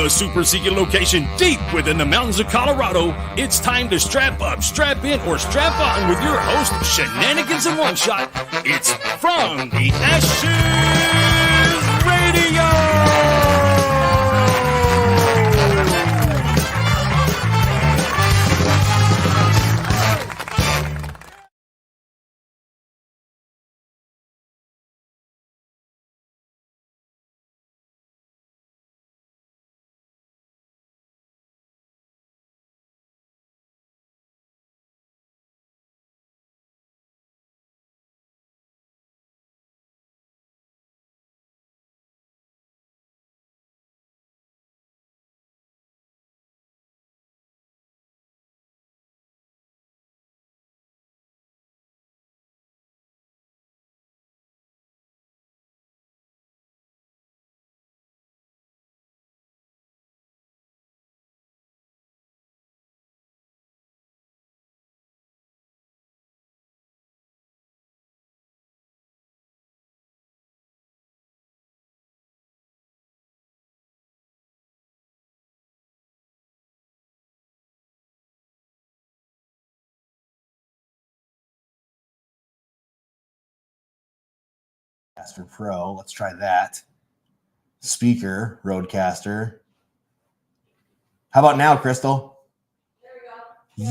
a super secret location deep within the mountains of Colorado, it's time to strap up, strap in, or strap on with your host, Shenanigans in One Shot. It's From the Ashes Radio! Rodecaster Pro. Let's try that. Speaker, Rodecaster. How about now, Crystal? There we go.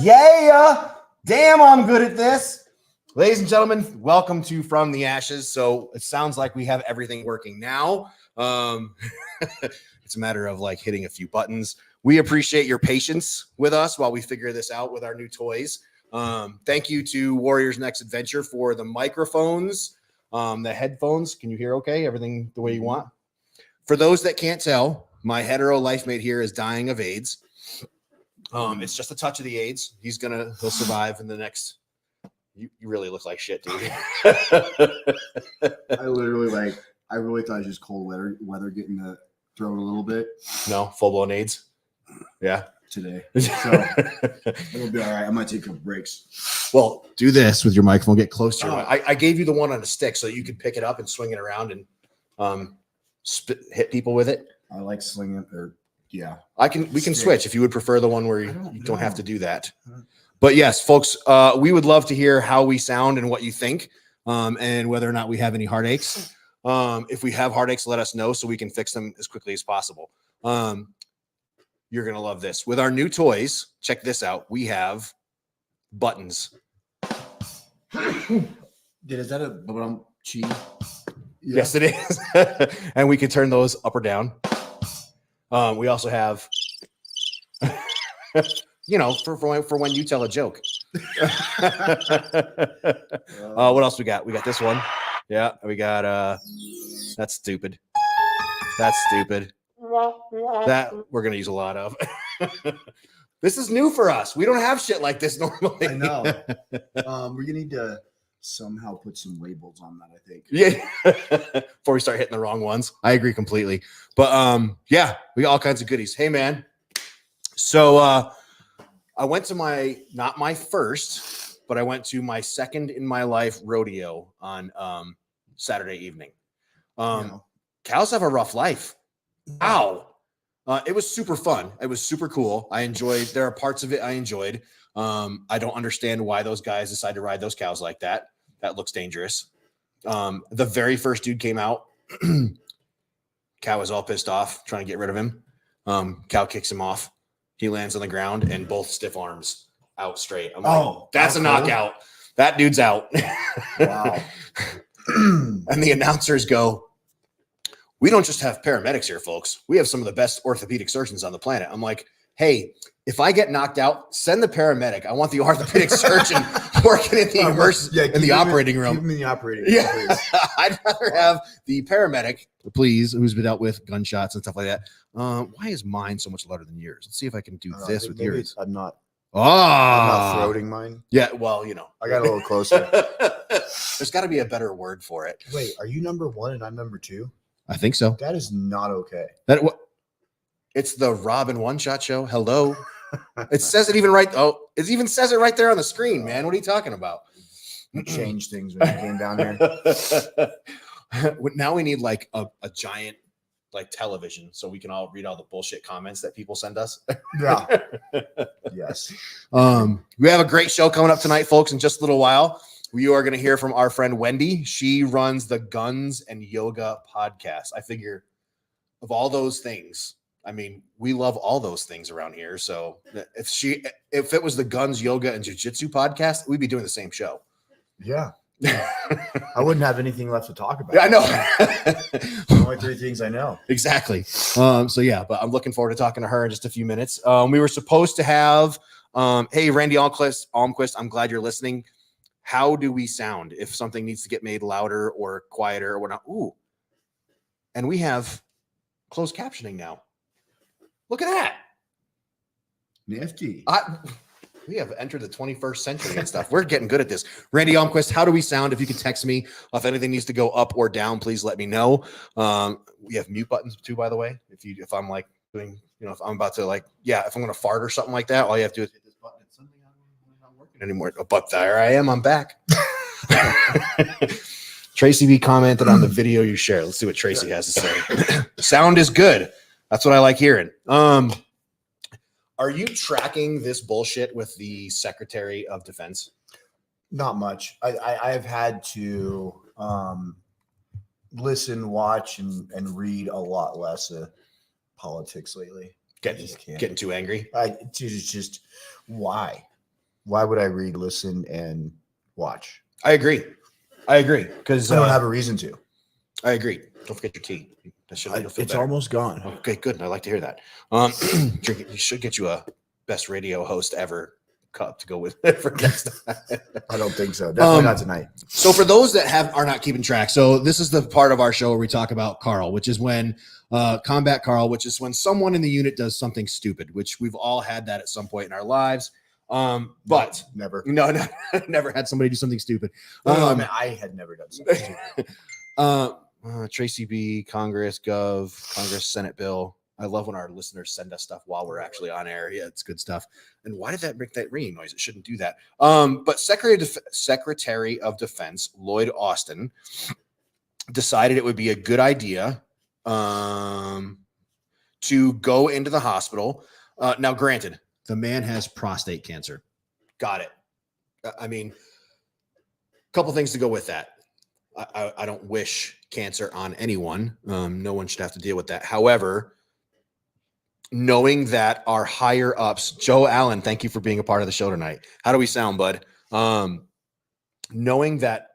Yeah! Damn, I'm good at this. Ladies and gentlemen, welcome to From the Ashes. So it sounds like we have everything working now. It's a matter of like hitting a few buttons. We appreciate your patience with us while we figure this out with our new toys. Thank you to Warriors Next Adventure for the microphones. The headphones, can you hear okay? Everything the way you want? For those that can't tell, my hetero life mate here is dying of AIDS. It's just a touch of the AIDS. He'll survive in the next. You really look like shit, dude. I really thought it was just cold weather getting the throat a little bit. No, full blown AIDS. Yeah. Today. So it'll be all right. I might take a couple breaks. Well, do this with your microphone. Get close to your I gave you the one on a stick so you could pick it up and swing it around and hit people with it. I like slinging it, or yeah. We can switch if you would prefer the one where you don't have to do that. But yes, folks, we would love to hear how we sound and what you think, and whether or not we have any heartaches. If we have heartaches, let us know so we can fix them as quickly as possible. You're going to love this. With our new toys, check this out. We have buttons. Is that a cheese? Yeah. Yes, it is. And we can turn those up or down. We also have, for when you tell a joke. What else we got? We got this one. Yeah, we got, that's stupid. That's stupid. That we're going to use a lot of. This is new for us. We don't have shit like this normally. I know. We're going to need to somehow put some labels on that, I think. Yeah. Before we start hitting the wrong ones. I agree completely. But yeah, we got all kinds of goodies. Hey, man. So I went to not my first, but I went to my second in my life rodeo on Saturday evening. Cows have a rough life. Wow. It was super fun. It was super cool. There are parts of it I enjoyed. I don't understand why those guys decide to ride those cows like that. That looks dangerous. The very first dude came out. Cow was all pissed off, trying to get rid of him. Cow kicks him off. He lands on the ground and both stiff arms out straight. I'm like, that's a knockout. That dude's out. Wow. And the announcers go, we don't just have paramedics here, folks. We have some of the best orthopedic surgeons on the planet. I'm like, hey, if I get knocked out, send the paramedic. I want the orthopedic surgeon working in the operating room. Keep him in the operating room. Yeah. I'd rather have the paramedic, please, who's been dealt with gunshots and stuff like that. Why is mine so much louder than yours? Let's see if I can do this with yours. I'm not throating mine. Yeah, well, I got a little closer. There's got to be a better word for it. Wait, are you number 1 and I'm number 2? I think so. That is not okay. It's the Rob in One Shot show. Hello. It says it even right. Oh, it even says it right there on the screen, man. What are you talking about? You changed things when you came down here. Now we need like a giant like television so we can all read all the bullshit comments that people send us. Yeah. Yes. We have a great show coming up tonight, folks. In just a little while, we are going to hear from our friend Wendy. She runs the Guns and Yoga podcast. I figure of all those things, I mean, we love all those things around here. So if it was the Guns, Yoga, and Jiu-Jitsu podcast, we'd be doing the same show. Yeah. I wouldn't have anything left to talk about. Yeah, I know. Only 3 things I know. Exactly. So yeah, but I'm looking forward to talking to her in just a few minutes. We were supposed to have, hey, Randy Almquist, I'm glad you're listening. How do we sound if something needs to get made louder or quieter or whatnot? Ooh. And we have closed captioning now. Look at that. Nifty. We have entered the 21st century and stuff. We're getting good at this. Randy Almquist, how do we sound? If you can text me, if anything needs to go up or down, please let me know. We have mute buttons too, by the way. If I'm like doing, if I'm about to if I'm going to fart or something like that, all you have to do is hit this button. It's something I'm not working anymore. But there I am. I'm back. Tracy B commented on the video you shared. Let's see what Tracy has to say. Sound is good. That's what I like hearing. Are you tracking this bullshit with the Secretary of Defense? Not much. I've had to listen, watch, and read a lot less politics lately. Getting too angry? It's just why? Why would I read, listen, and watch? I agree. Because I don't have a reason to. I agree. Don't forget your tea. It's almost gone. Okay, good. I like to hear that. Drink it. You should get you a best radio host ever cup to go with for next time. I don't think so. Definitely not tonight. So for those that are not keeping track, so this is the part of our show where we talk about Carl, which is when combat Carl, which is when someone in the unit does something stupid, which we've all had that at some point in our lives. But never had somebody do something stupid. I had never done something stupid. Tracy B, Congress, Senate bill. I love when our listeners send us stuff while we're actually on air. Yeah, it's good stuff. And why did that make that ringing noise? It shouldn't do that. But Secretary of Defense Lloyd Austin decided it would be a good idea to go into the hospital. Now, granted, the man has prostate cancer. Got it. I mean, a couple things to go with that. I don't wish cancer on anyone. No one should have to deal with that. However, knowing that our higher ups, Joe Allen, thank you for being a part of the show tonight. How do we sound, bud? Knowing that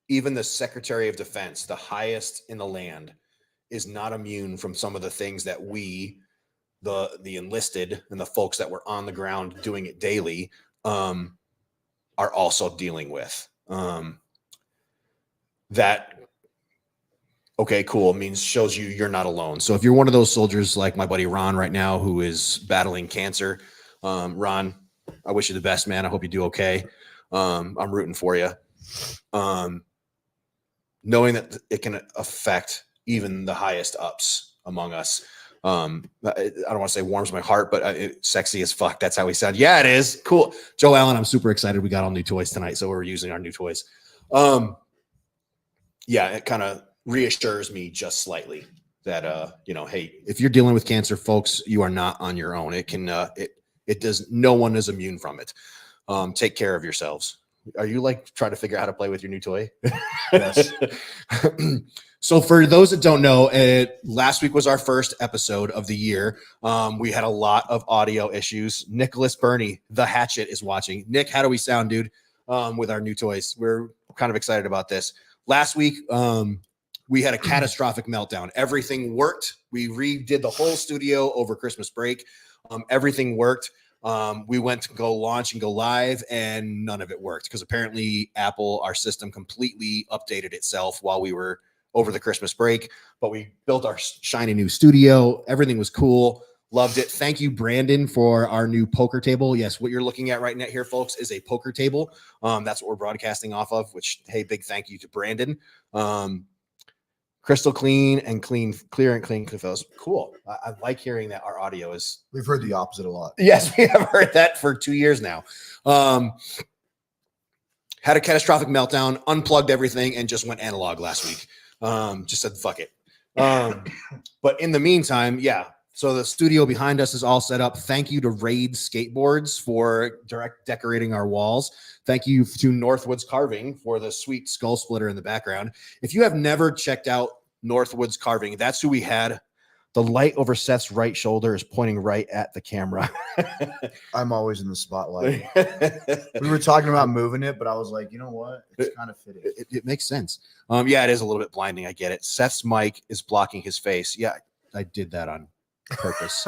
even the Secretary of Defense, the highest in the land, is not immune from some of the things that we, the enlisted and the folks that were on the ground doing it daily, are also dealing with. That, okay, cool, means shows you're not alone. So if you're one of those soldiers like my buddy Ron right now who is battling cancer, Ron, I wish you the best, man. I hope you do okay. I'm rooting for you. Knowing that it can affect even the highest ups among us. I don't want to say warms my heart, but it's sexy as fuck. That's how we sound. Yeah, it is. Cool. Joe Allen, I'm super excited. We got all new toys tonight, so we're using our new toys. Yeah, it kind of reassures me just slightly that, hey, if you're dealing with cancer, folks, you are not on your own. It can, no one is immune from it. Take care of yourselves. Are you trying to figure out how to play with your new toy? Yes. So for those that don't know, last week was our first episode of the year. We had a lot of audio issues. Nicholas Burney, the Hatchet, is watching. Nick, how do we sound, dude, with our new toys? We're kind of excited about this. Last week, we had a catastrophic meltdown. Everything worked. We redid the whole studio over Christmas break. Everything worked. We went to go launch and go live, and none of it worked because apparently Apple, our system, completely updated itself while we were over the Christmas break. But we built our shiny new studio. Everything was cool. Loved it. Thank you, Brandon, for our new poker table. Yes, what you're looking at right now here, folks, is a poker table. That's what we're broadcasting off of, which, hey, big thank you to Brandon. Crystal clear and clean fellows. Cool. I like hearing that our audio is. We've heard the opposite a lot. Yes, we have heard that for 2 years now. Had a catastrophic meltdown, unplugged everything, and just went analog last week. Just said, fuck it. But in the meantime, yeah. So the studio behind us is all set up. Thank you to Raid Skateboards for decorating our walls. Thank you to Northwoods Carving for the sweet skull splitter in the background. If you have never checked out Northwoods Carving, that's who we had. The light over Seth's right shoulder is pointing right at the camera. I'm always in the spotlight. We were talking about moving it, but I was like, you know what? It's kind of fitting. It makes sense. Yeah, it is a little bit blinding. I get it. Seth's mic is blocking his face. Yeah, I did that on purpose.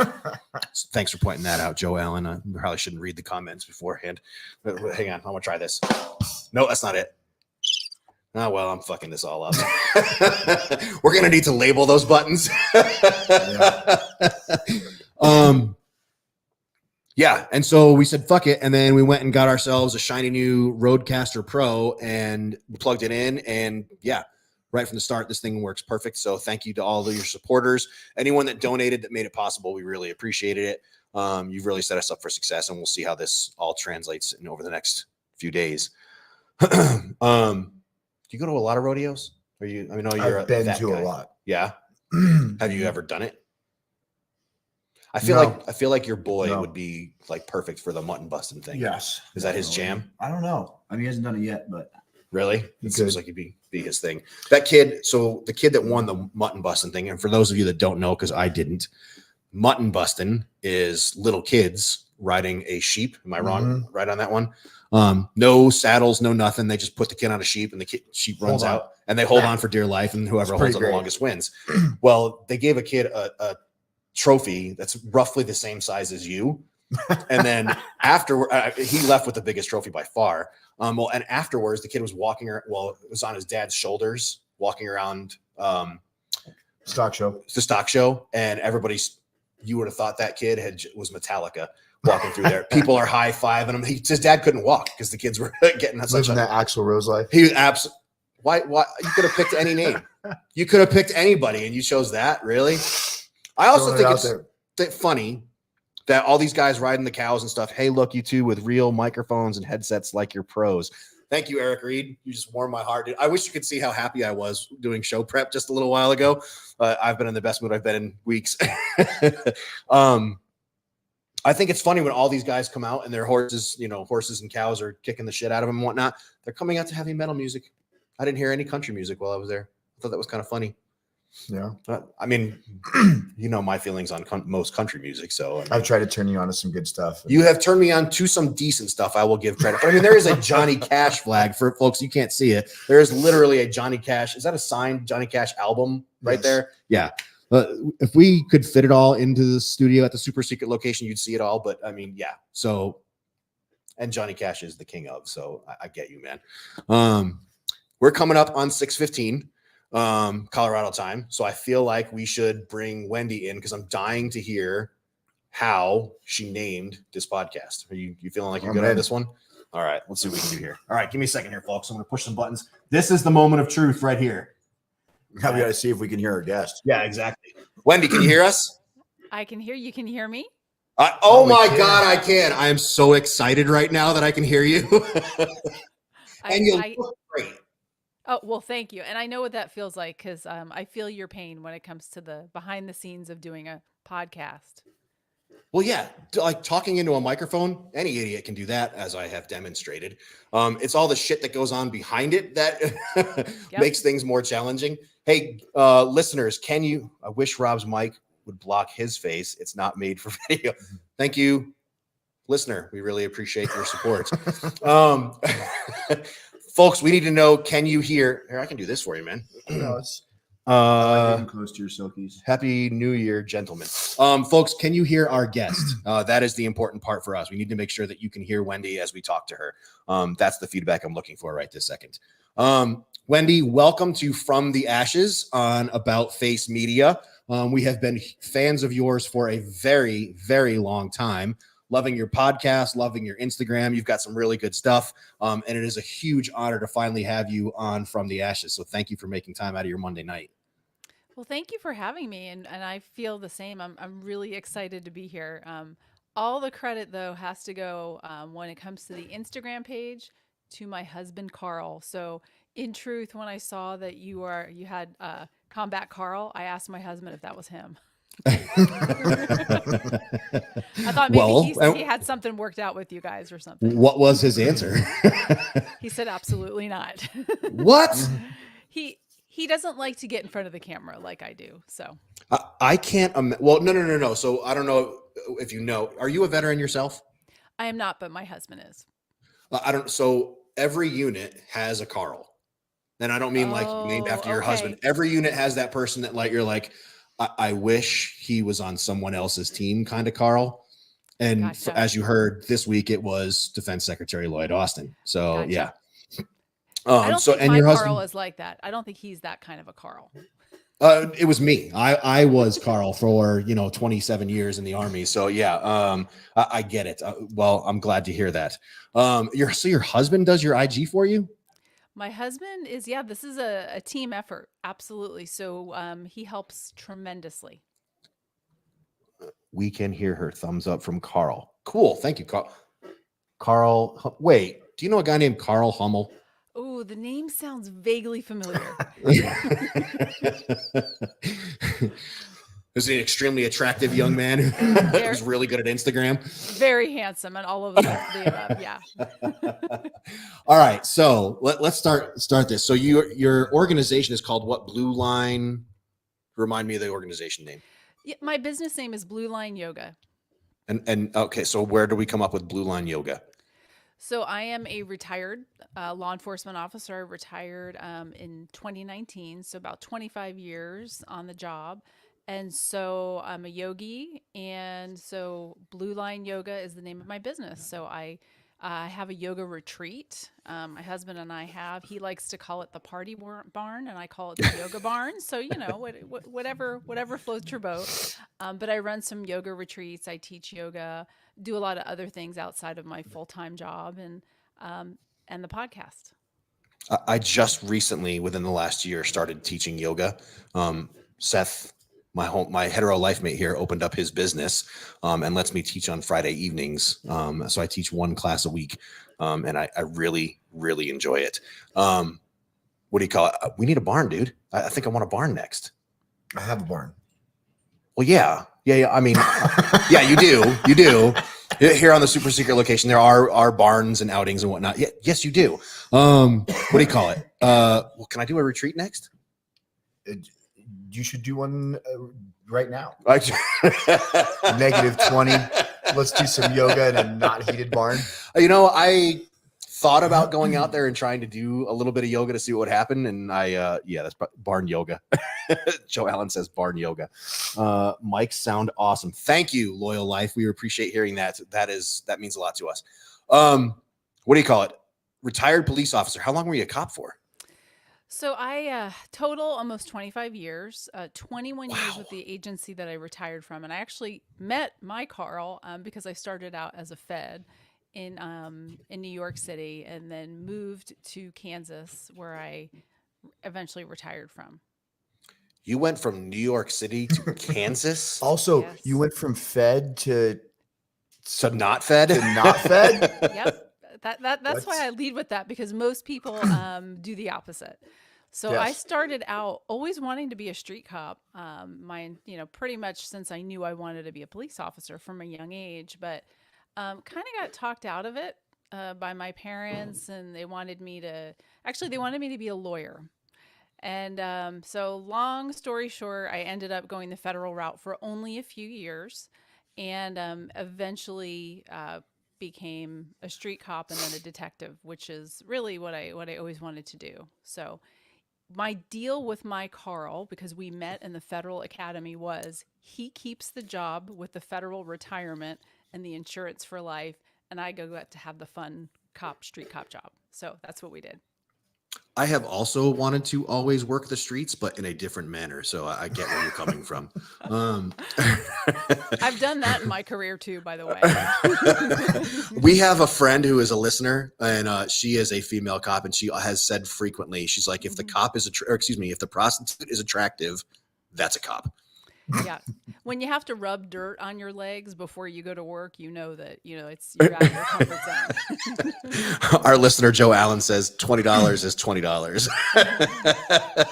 Thanks for pointing that out, Joe Allen. I probably shouldn't read the comments beforehand. Hang on, I'm gonna try this. No, that's not it. Oh, well, I'm fucking this all up. We're going to need to label those buttons. Yeah. And so we said, fuck it. And then we went and got ourselves a shiny new Rodecaster Pro and plugged it in. And yeah, right from the start, this thing works perfect. So thank you to all of your supporters. Anyone that donated that made it possible, we really appreciated it. You've really set us up for success, and we'll see how this all translates in over the next few days. Do you go to a lot of rodeos? Are you? I mean, I've been to a lot. Yeah. Have you ever done it? I feel like your boy would be like perfect for the mutton busting thing. Yes. Is that his jam? I don't know. I mean, he hasn't done it yet, but really, it seems like he'd be his thing. That kid. So the kid that won the mutton busting thing, and for those of you that don't know, because I didn't, mutton busting is little kids riding a sheep. Am I wrong? Right on that one? No saddles, no nothing. They just put the kid on a sheep, and the sheep runs out, and they hold on for dear life, and whoever holds on the longest wins. Well, they gave a kid a trophy that's roughly the same size as you, and then after he left with the biggest trophy by far. Well, and afterwards, the kid was walking around. Well, it was on his dad's shoulders, walking around the stock show, and everybody's. You would have thought that kid was Metallica. Walking through there, people are high fiving him. His dad couldn't walk because the kids were getting living that Axl Rose life. He was absolutely. Why? You could have picked any name. You could have picked anybody, and you chose that. Really? I also think it's funny that all these guys riding the cows and stuff. Hey, look, you two with real microphones and headsets like you're pros. Thank you, Eric Reed. You just warmed my heart. I wish you could see how happy I was doing show prep just a little while ago. I've been in the best mood I've been in weeks. I think it's funny when all these guys come out and their horses and cows are kicking the shit out of them and whatnot. They're coming out to heavy metal music. I didn't hear any country music while I was there. I thought that was kind of funny. Yeah. I mean, my feelings on most country music. So I've tried to turn you on to some good stuff. You have turned me on to some decent stuff. I will give credit. But I mean, there is a Johnny Cash flag for folks. You can't see it. There is literally a Johnny Cash. Is that a signed Johnny Cash album right there? Yeah. If we could fit it all into the studio at the super secret location, you'd see it all. But I mean, yeah. So, and Johnny Cash is the king of. So I get you, man. We're coming up on 6:15 Colorado time. So I feel like we should bring Wendy in because I'm dying to hear how she named this podcast. Are you feeling like you're good on this one? All right. Let's see what we can do here. All right. Give me a second here, folks. I'm going to push some buttons. This is the moment of truth right here. Now we got to see if we can hear our guest. Yeah, exactly. Wendy, can you hear us? I can hear you. Can you hear me? Oh my God, I can. I am so excited right now that I can hear you. And you look great. Oh, well, thank you. And I know what that feels like because I feel your pain when it comes to the behind the scenes of doing a podcast. Well, yeah, like talking into a microphone, any idiot can do that, as I have demonstrated. It's all the shit that goes on behind it that makes things more challenging. Hey, listeners, I wish Rob's mic would block his face. It's not made for video. Thank you, listener. We really appreciate your support. Folks, we need to know, can you hear? Here, I can do this for you, man. Close to your silkies. Happy New Year, gentlemen. Folks, can you hear our guest? That is the important part for us. We need to make sure that you can hear Wendy as we talk to her. That's the feedback I'm looking for right this second. Wendy, welcome to From the Ashes on About Face Media. We have been fans of yours for a very, very long time. Loving your podcast, loving your Instagram. You've got some really good stuff. And it is a huge honor to finally have you on From the Ashes. So thank you for making time out of your Monday night. Well, thank you for having me. And I feel the same. I'm really excited to be here. All the credit, though, has to go when it comes to the Instagram page to my husband, Carl. So In truth, when I saw that you had Combat Carl, I asked my husband if that was him. I thought maybe Well, he had something worked out with you guys or something. what was his answer? He said absolutely not. What? He doesn't like to get in front of the camera like I do. So I can't. Well, no. So I don't know if you know. Are you a veteran yourself? I am not, but my husband is. I don't. So every unit has a Carl, and I don't mean like named after your husband. Every unit has that person that like you're like, I wish he was on someone else's team, kind of Carl. And Gotcha. as you heard this week, it was Defense Secretary Lloyd Austin. So Gotcha. yeah. I don't think my your Carl husband is like that. I don't think he's that kind of a Carl. It was me. I was Carl for 27 years in the Army. So yeah, I get it. Well, I'm glad to hear that. Your husband does your IG for you? My husband is, yeah, this is a team effort. Absolutely. So he helps tremendously. We can hear her thumbs up from Carl. Cool. Thank you, Carl. Carl, wait, do you know a guy named Carl Hummel? Oh, the name sounds vaguely familiar. Is he an extremely attractive young man who's really good at Instagram? Very handsome and all of the above. Yeah. All right. So let's start this. So your organization is called what? Blue Line? Remind me of the organization name. Yeah, my business name is Blue Line Yoga. And okay, so where do we come up with Blue Line Yoga? So I am a retired law enforcement officer. I retired in 2019, so about 25 years on the job. And so I'm a yogi, and so Blue Line Yoga is the name of my business. So I have a yoga retreat. My husband and I have. He likes to call it the party barn, and I call it the yoga barn. So whatever floats your boat. But I run some yoga retreats. I teach yoga, do a lot of other things outside of my full-time job, and the podcast. I just recently, within the last year, started teaching yoga. Seth, my hetero life mate here, opened up his business and lets me teach on Friday evenings. So I teach one class a week, and I really, really enjoy it. What do you call it? We need a barn, dude. I think I want a barn next. I have a barn. Well, yeah. I mean, yeah, you do. Here on the super secret location, there are barns and outings and whatnot. Yeah, yes, you do. What do you call it? Well, can I do a retreat next? You should do one right now. -20. Let's do some yoga in a not heated barn. I thought about going out there and trying to do a little bit of yoga to see what would happen. And that's barn yoga. Joe Allen says barn yoga. Mics sound awesome. Thank you, Loyal Life. We appreciate hearing that. That means a lot to us. What do you call it? Retired police officer. How long were you a cop for? So I total almost 25 years, 21 years with the agency that I retired from. And I actually met my Carl because I started out as a Fed in New York City and then moved to Kansas, where I eventually retired from. You went from New York City to Kansas? Also, Yes. You went from Fed to not Fed? To not Fed? Yep. That's why I lead with that, because most people do the opposite. So Yes. I started out always wanting to be a street cop. Pretty much since I knew I wanted to be a police officer from a young age, but kind of got talked out of it by my parents, and they wanted me to be a lawyer. And so long story short, I ended up going the federal route for only a few years, and eventually became a street cop and then a detective, which is really what I always wanted to do. So my deal with my Carl, because we met in the federal academy, was he keeps the job with the federal retirement and the insurance for life, and I get to have the fun street cop job. So that's what we did. I have also wanted to always work the streets, but in a different manner. So I get where you're coming from. I've done that in my career too, by the way. We have a friend who is a listener, and she is a female cop, and she has said frequently, she's like, if the cop is, if the prostitute is attractive, that's a cop. Yeah. When you have to rub dirt on your legs before you go to work, you know that, it's you're out of your comfort zone. Our listener Joe Allen says $20 is $20.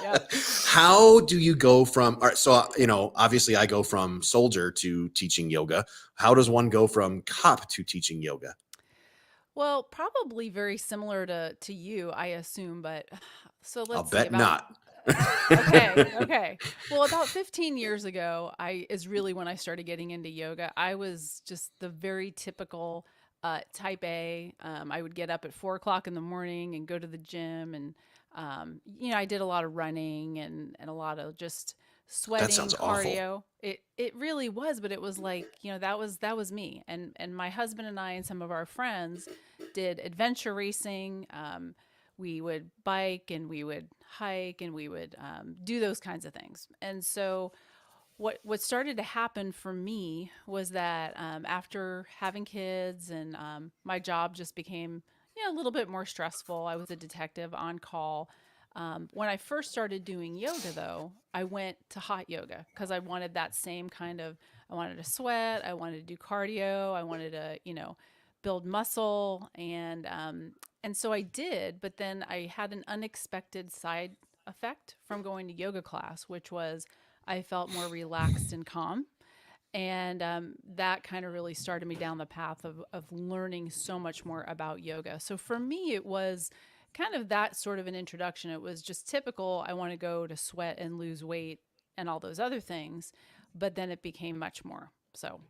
Yep. How do you go from? All right, so obviously I go from soldier to teaching yoga. How does one go from cop to teaching yoga? Well, probably very similar to you, I assume, but so I'll let's see bet about not. okay. Well, about 15 years ago, I is really when I started getting into yoga. I was just the very typical type A. I would get up at 4 o'clock in the morning and go to the gym, and I did a lot of running and a lot of just That sweating, sounds awful. cardio. It really was, but it was like, that was me. And my husband and I and some of our friends did adventure racing. We would bike and we would hike and we would do those kinds of things. And so what started to happen for me was that after having kids and my job just became a little bit more stressful. I was a detective on call. When I first started doing yoga, though, I went to hot yoga because I wanted that same kind of. I wanted to sweat. I wanted to do cardio. I wanted to, build muscle, and so I did. But then I had an unexpected side effect from going to yoga class, which was I felt more relaxed and calm. And that kind of really started me down the path of learning so much more about yoga. So for me, it was kind of that sort of an introduction. It was just typical. I want to go to sweat and lose weight and all those other things. But then it became much more. So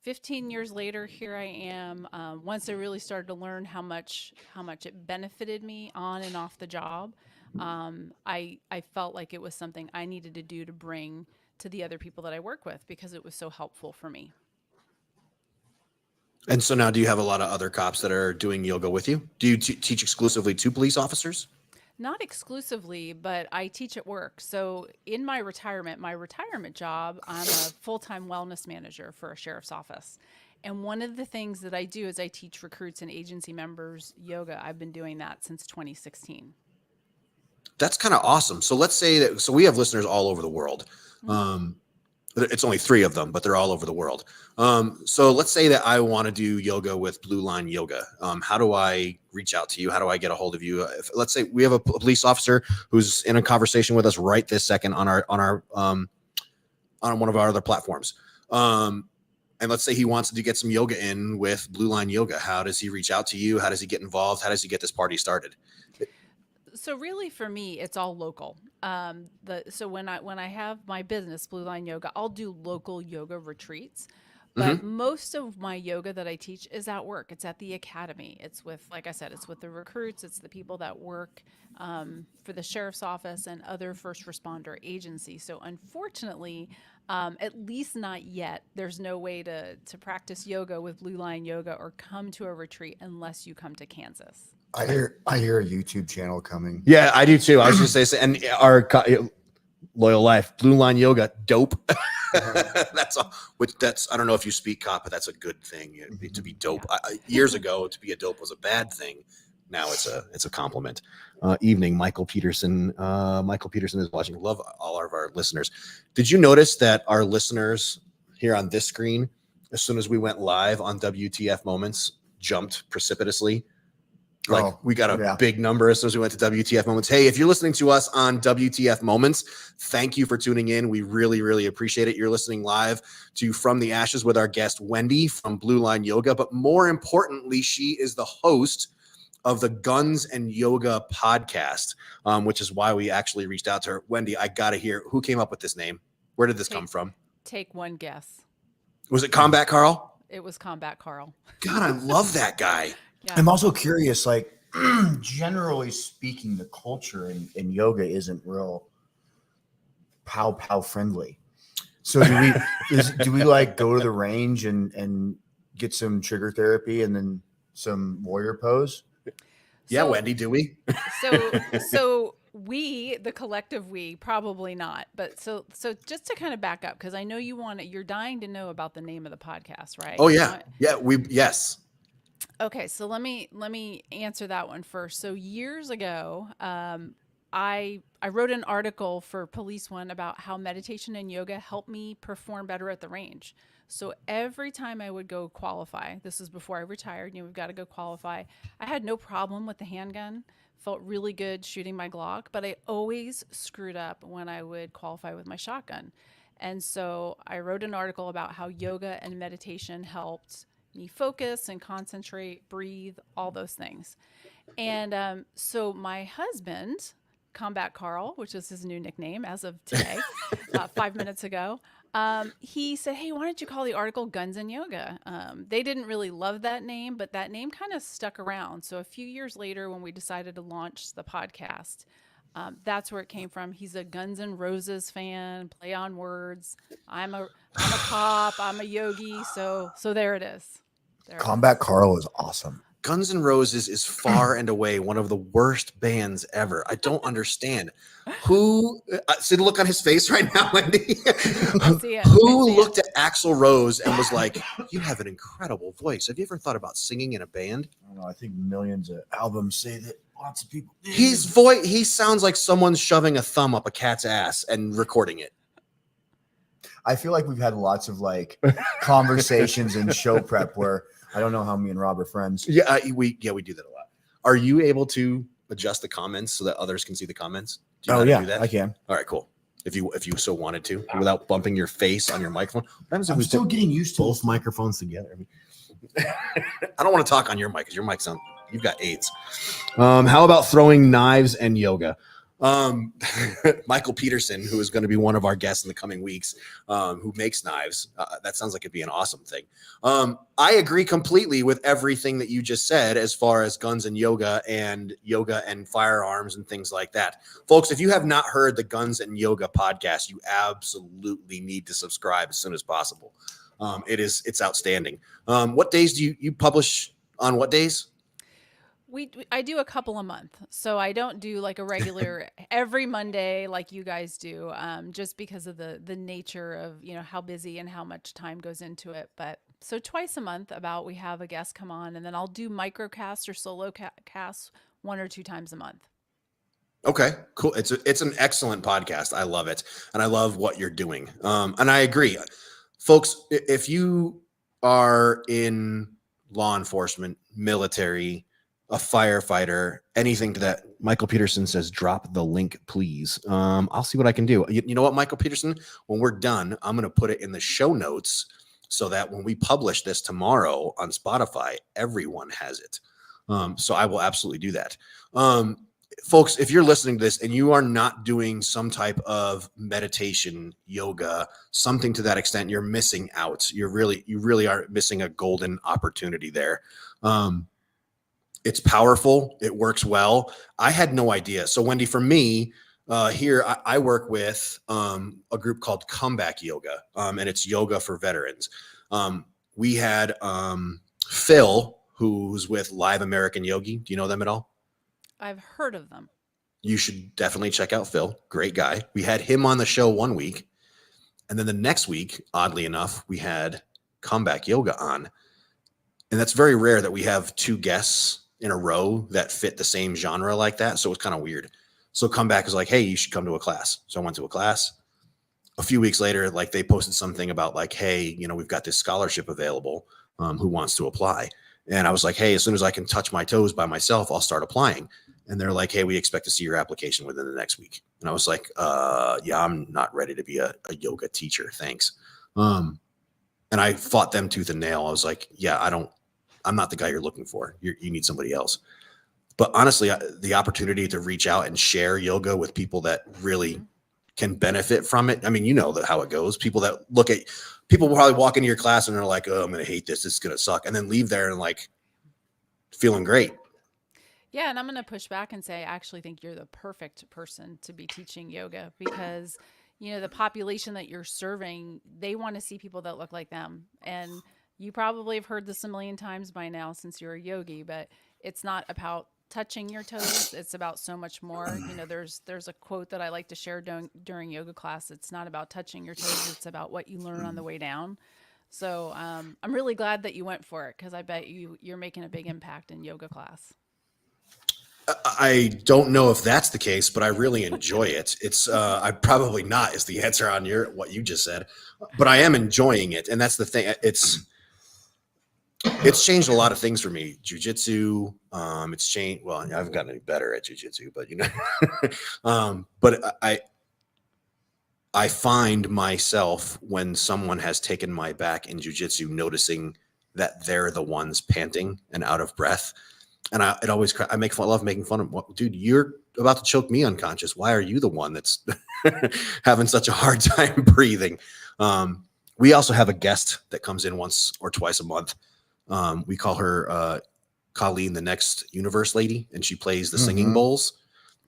15 years later, here I am. Once I really started to learn how much it benefited me on and off the job, I felt like it was something I needed to do to bring to the other people that I work with because it was so helpful for me. And so now, do you have a lot of other cops that are doing yoga with you? Do you teach exclusively to police officers? Not exclusively, but I teach at work. So in my retirement job, I'm a full-time wellness manager for a sheriff's office. And one of the things that I do is I teach recruits and agency members yoga. I've been doing that since 2016. That's kind of awesome. So let's say that. So we have listeners all over the world. Um, it's only 3 of them, but they're all over the world. So let's say that I want to do yoga with Blue Line Yoga. How do I reach out to you? How do I get a hold of you? Let's say we have a police officer who's in a conversation with us right this second on on one of our other platforms. And let's say he wants to get some yoga in with Blue Line Yoga. How does he reach out to you? How does he get involved? How does he get this party started? So really for me, it's all local. So when I have my business, Blue Line Yoga, I'll do local yoga retreats. But Mm-hmm. most of my yoga that I teach is at work. It's at the academy. It's with, like I said, it's with the recruits. It's the people that work for the sheriff's office and other first responder agencies. So unfortunately, at least not yet, there's no way to practice yoga with Blue Line Yoga or come to a retreat unless you come to Kansas. I hear a YouTube channel coming. Yeah, I do too. I was just saying, and our loyal life, Blue Line Yoga, dope. That's all. I don't know if you speak cop, but that's a good thing to be dope. Years ago, to be a dope was a bad thing. Now it's a compliment. Evening, Michael Peterson. Michael Peterson is watching. Love all of our listeners. Did you notice that our listeners here on this screen, as soon as we went live on WTF Moments, jumped precipitously? We got a big number as soon as we went to WTF Moments. Hey, if you're listening to us on WTF Moments, thank you for tuning in. We really, really appreciate it. You're listening live to From the Ashes with our guest, Wendy from Blue Line Yoga. But more importantly, she is the host of the Guns and Yoga podcast, which is why we actually reached out to her. Wendy, I got to hear, who came up with this name? Where did this come from? Take one guess. Was it Combat Carl? It was Combat Carl. God, I love that guy. Yeah. I'm also curious, like, generally speaking, the culture in yoga isn't real pow friendly. So do we like go to the range and get some trigger therapy and then some warrior pose? Yeah, Wendy, do we? So we, the collective we, probably not. But so just to kind of back up, because I know you're dying to know about the name of the podcast, right? Oh yeah, yes. Okay, so let me answer that one first. So years ago, I wrote an article for Police One about how meditation and yoga helped me perform better at the range. So every time I would go qualify, this is before I retired, we've got to go qualify. I had no problem with the handgun, felt really good shooting my Glock, but I always screwed up when I would qualify with my shotgun. And so I wrote an article about how yoga and meditation helped me focus and concentrate, breathe, all those things. And so my husband, Combat Carl, which is his new nickname as of today, 5 minutes ago, he said, "Hey, why don't you call the article Guns and Yoga?" They didn't really love that name, but that name kind of stuck around. So a few years later, when we decided to launch the podcast, that's where it came from. He's a Guns N' Roses fan, play on words. I'm a cop. I'm a yogi. So there it is. Combat Carl is awesome. Guns N' Roses is far and away one of the worst bands ever. I don't understand. Who see the look on his face right now, Wendy? I see it. Who looked at Axl Rose and was like, "You have an incredible voice. Have you ever thought about singing in a band?" I don't know. I think millions of albums say that lots of people. His voice, he sounds like someone's shoving a thumb up a cat's ass and recording it. I feel like we've had lots of like conversations in show prep where I don't know how me and Rob are friends. Yeah, we do that a lot. Are you able to adjust the comments so that others can see the comments? Do you know how to do that? I can. All right, cool. If you so wanted to, without bumping your face on your microphone. What happens if I'm we still put getting used to both microphones together? I mean, I don't want to talk on your mic because your mic sounds. You've got AIDS. How about throwing knives and yoga? Michael Peterson, who is going to be one of our guests in the coming weeks, who makes knives. That sounds like it'd be an awesome thing. I agree completely with everything that you just said as far as guns and yoga and firearms and things like that. Folks, if you have not heard the Guns and Yoga podcast, you absolutely need to subscribe as soon as possible. It's outstanding. What days do you publish on what days? I do a couple a month. So I don't do like a regular every Monday like you guys do, just because of the nature of, how busy and how much time goes into it. But so twice a month we have a guest come on, and then I'll do microcasts or solo casts 1 or 2 times a month. Okay, cool. It's an excellent podcast. I love it. And I love what you're doing. And I agree. Folks, if you are in law enforcement, military, a firefighter, anything to that, Michael Peterson says, drop the link, please. I'll see what I can do. You know what, Michael Peterson? When we're done, I'm going to put it in the show notes so that when we publish this tomorrow on Spotify, everyone has it. So I will absolutely do that. Folks, if you're listening to this and you are not doing some type of meditation, yoga, something to that extent, you're missing out. You really are missing a golden opportunity there. It's powerful. It works well. I had no idea. So Wendy, for me, here I work with a group called Comeback Yoga, and it's yoga for veterans. We had Phil, who's with Live American Yogi. Do you know them at all? I've heard of them. You should definitely check out Phil. Great guy. We had him on the show one week. And then the next week, oddly enough, we had Comeback Yoga on. And that's very rare that we have 2 guests in a row that fit the same genre like that. So it was kind of weird. So Comeback was like, hey, you should come to a class. So I went to a class. A few weeks later, like they posted something about like, hey, we've got this scholarship available. Who wants to apply? And I was like, hey, as soon as I can touch my toes by myself, I'll start applying. And they're like, hey, we expect to see your application within the next week. And I was like, yeah, I'm not ready to be a yoga teacher. Thanks. And I fought them tooth and nail. I was like, yeah, I'm not the guy you're looking for. You need somebody else. But honestly, the opportunity to reach out and share yoga with people that really can benefit from it. I mean, how it goes. People will probably walk into your class and they're like, oh, I'm going to hate this. This is going to suck. And then leave there and like feeling great. Yeah. And I'm going to push back and say, I actually think you're the perfect person to be teaching yoga because, the population that you're serving, they want to see people that look like them. And you probably have heard this a million times by now since you're a yogi, but it's not about touching your toes. It's about so much more. There's a quote that I like to share during yoga class. It's not about touching your toes. It's about what you learn on the way down. So I'm really glad that you went for it because I bet you're making a big impact in yoga class. I don't know if that's the case, but I really enjoy it. It's I probably not is the answer on what you just said, but I am enjoying it, and that's the thing. It's changed a lot of things for me. Jiu-jitsu, it's changed. Well, I've gotten better at jiu-jitsu, but but I find myself when someone has taken my back in jiu-jitsu, noticing that they're the ones panting and out of breath. And I love making fun of, well, dude, you're about to choke me unconscious. Why are you the one that's having such a hard time breathing? We also have a guest that comes in once or twice a month. We call her Colleen, the next universe lady, and she plays the singing bowls.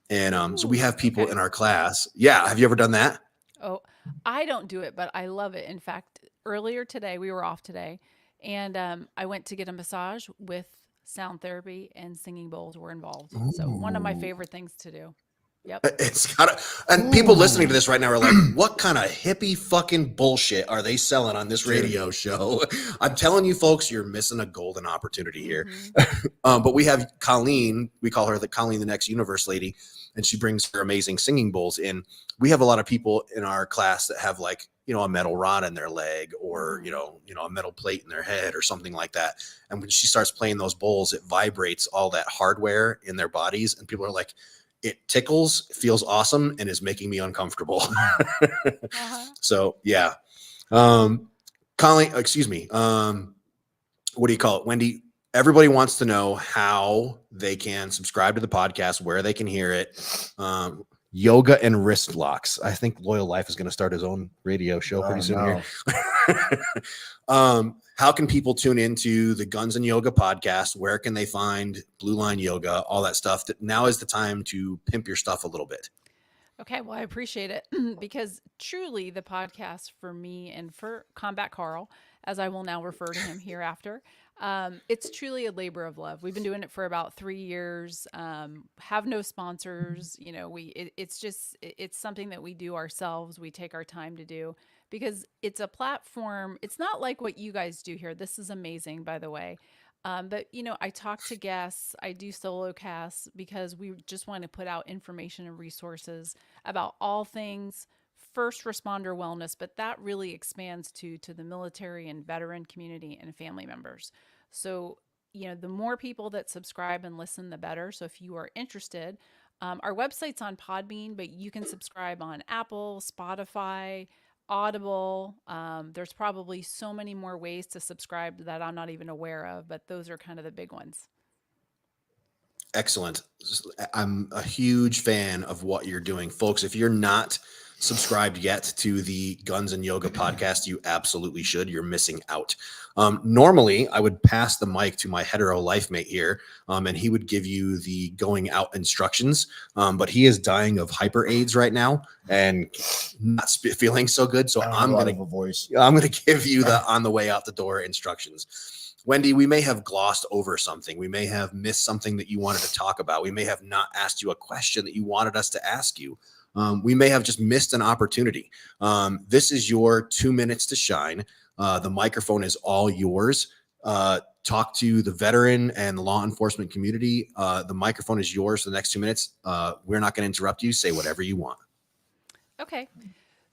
And so we have people in our class. Yeah. Have you ever done that? Oh, I don't do it, but I love it. In fact, earlier today, we were off today, and I went to get a massage with sound therapy, and singing bowls were involved. So one of my favorite things to do. Yep. It's gotta, and people listening to this right now are like, what kind of hippie fucking bullshit are they selling on this radio show? I'm telling you folks, you're missing a golden opportunity here. But we have Colleen, we call her Colleen, the next universe lady, and she brings her amazing singing bowls in. We have a lot of people in our class that have like, a metal rod in their leg, or, a metal plate in their head or something like that. And when she starts playing those bowls, it vibrates all that hardware in their bodies. And people are like, it tickles, feels awesome, and is making me uncomfortable. So yeah. Colleen, excuse me. What do you call it? Wendy, everybody wants to know how they can subscribe to the podcast, where they can hear it. Yoga and wrist locks. I think Loyal Life is going to start his own radio show pretty soon here. How can people tune into the Guns and Yoga podcast? Where can they find Blue Line Yoga, all that stuff? That now is the time to pimp your stuff a little bit. Okay, well, I appreciate it because truly the podcast for me and for Combat Carl, as I will now refer to him hereafter, it's truly a labor of love. We've been doing it for about 3 years. Have no sponsors. It's something that we do ourselves. We take our time to do because it's a platform. It's not like what you guys do here. This is amazing, by the way. But I talk to guests, I do solo casts because we just want to put out information and resources about all things first responder wellness, but that really expands to the military and veteran community and family members. So, the more people that subscribe and listen, the better. So if you are interested, our website's on Podbean, but you can subscribe on Apple, Spotify, Audible. There's probably so many more ways to subscribe that I'm not even aware of, but those are kind of the big ones. Excellent. I'm a huge fan of what you're doing, folks. If you're not subscribed yet to the Guns and Yoga podcast, you absolutely should. You're missing out. Normally, I would pass the mic to my hetero life mate here, and he would give you the going out instructions. But he is dying of hyper AIDS right now and not feeling so good. So I'm going to give you the on the way out the door instructions. Wendy, we may have glossed over something. We may have missed something that you wanted to talk about. We may have not asked you a question that you wanted us to ask you. We may have just missed an opportunity. This is your 2 minutes to shine. The microphone is all yours. Talk to the veteran and the law enforcement community. The microphone is yours for the next 2 minutes. We're not going to interrupt you. Say whatever you want. Okay.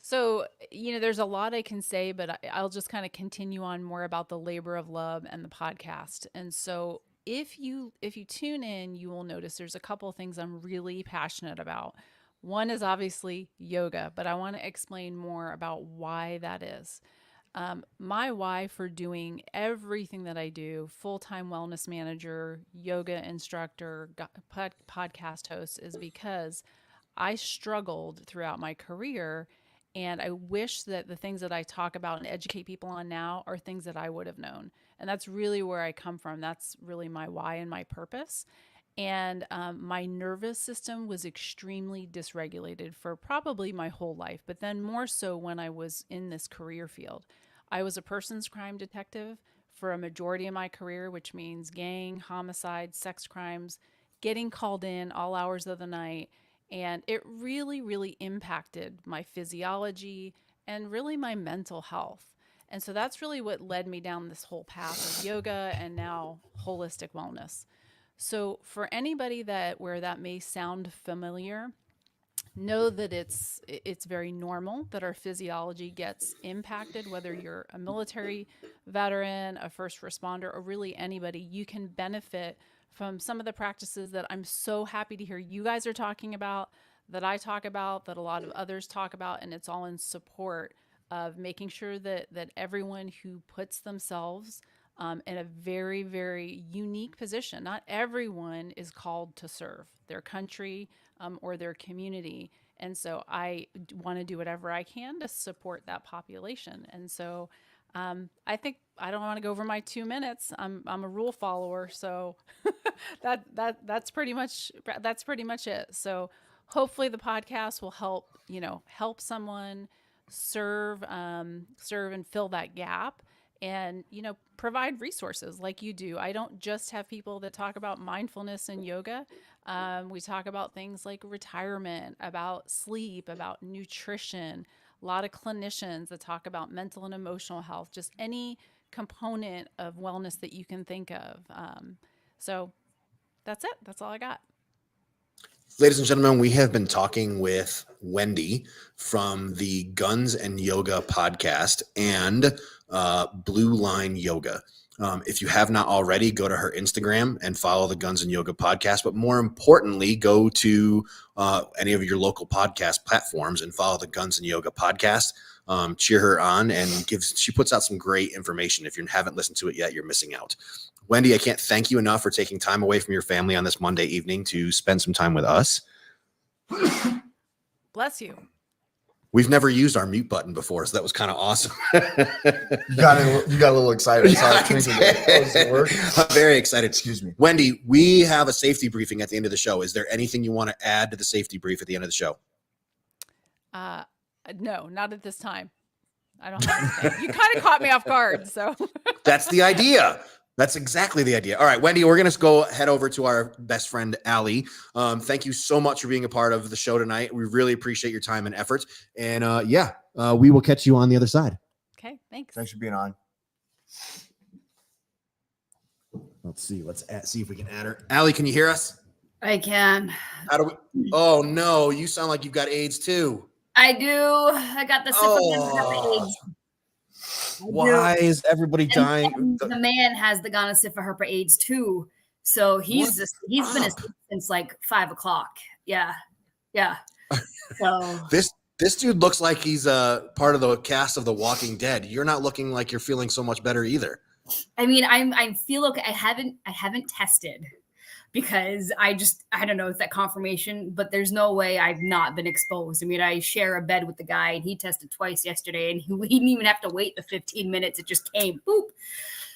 So, there's a lot I can say, but I'll just kind of continue on more about the labor of love and the podcast. And so if you tune in, you will notice there's a couple of things I'm really passionate about. One is obviously yoga, but I want to explain more about why that is. My why for doing everything that I do, full-time wellness manager, yoga instructor, podcast host, is because I struggled throughout my career. And I wish that the things that I talk about and educate people on now are things that I would have known. And that's really where I come from. That's really my why and my purpose. And my nervous system was extremely dysregulated for probably my whole life, but then more so when I was in this career field. I was a person's crime detective for a majority of my career, which means gang, homicide, sex crimes, getting called in all hours of the night. And it really, really impacted my physiology and really my mental health. And so that's really what led me down this whole path of yoga and now holistic wellness. So for anybody where that may sound familiar, know that it's very normal that our physiology gets impacted, whether you're a military veteran, a first responder, or really anybody. You can benefit from some of the practices that I'm so happy to hear you guys are talking about, that I talk about, that a lot of others talk about, and it's all in support of making sure that everyone who puts themselves in a very, very unique position. Not everyone is called to serve their country or their community. And so I want to do whatever I can to support that population. And so I think I don't want to go over my 2 minutes. I'm a rule follower, so that's pretty much it. So hopefully the podcast will help someone serve and fill that gap, and provide resources like you do. I don't just have people that talk about mindfulness and yoga. We talk about things like retirement, about sleep, about nutrition. A lot of clinicians that talk about mental and emotional health, just any component of wellness that you can think of. So that's it. That's all I got. Ladies and gentlemen, we have been talking with Wendy from the Guns and Yoga podcast and Blue Line Yoga. If you have not already, go to her Instagram and follow the Guns and Yoga podcast. But more importantly, go to any of your local podcast platforms and follow the Guns and Yoga podcast. Cheer her on, and she puts out some great information. If you haven't listened to it yet, you're missing out. Wendy, I can't thank you enough for taking time away from your family on this Monday evening to spend some time with us. Bless you. We've never used our mute button before, so that was kind of awesome. You got a little excited. I'm very excited. Excuse me. Wendy, we have a safety briefing at the end of the show. Is there anything you want to add to the safety brief at the end of the show? No, not at this time. I don't have anything. You kind of caught me off guard, so. That's the idea. That's exactly the idea. All right, Wendy, we're going to head over to our best friend, Allie. Thank you so much for being a part of the show tonight. We really appreciate your time and effort. And we will catch you on the other side. Okay, thanks. Thanks for being on. Let's see. Let's see if we can add her. Allie, can you hear us? I can. How do we? Oh, no. You sound like you've got AIDS, too. I do. I got the syphilis. Why is everybody dying? The man has the gonorrhea AIDS too. So he's been asleep since like 5 o'clock. Yeah. So this dude looks like he's part of the cast of The Walking Dead. You're not looking like you're feeling so much better either. I mean, I feel okay. I haven't tested because I don't know if that confirmation, but there's no way I've not been exposed. I mean, I share a bed with the guy and he tested twice yesterday and he didn't even have to wait the 15 minutes. It just came, boop.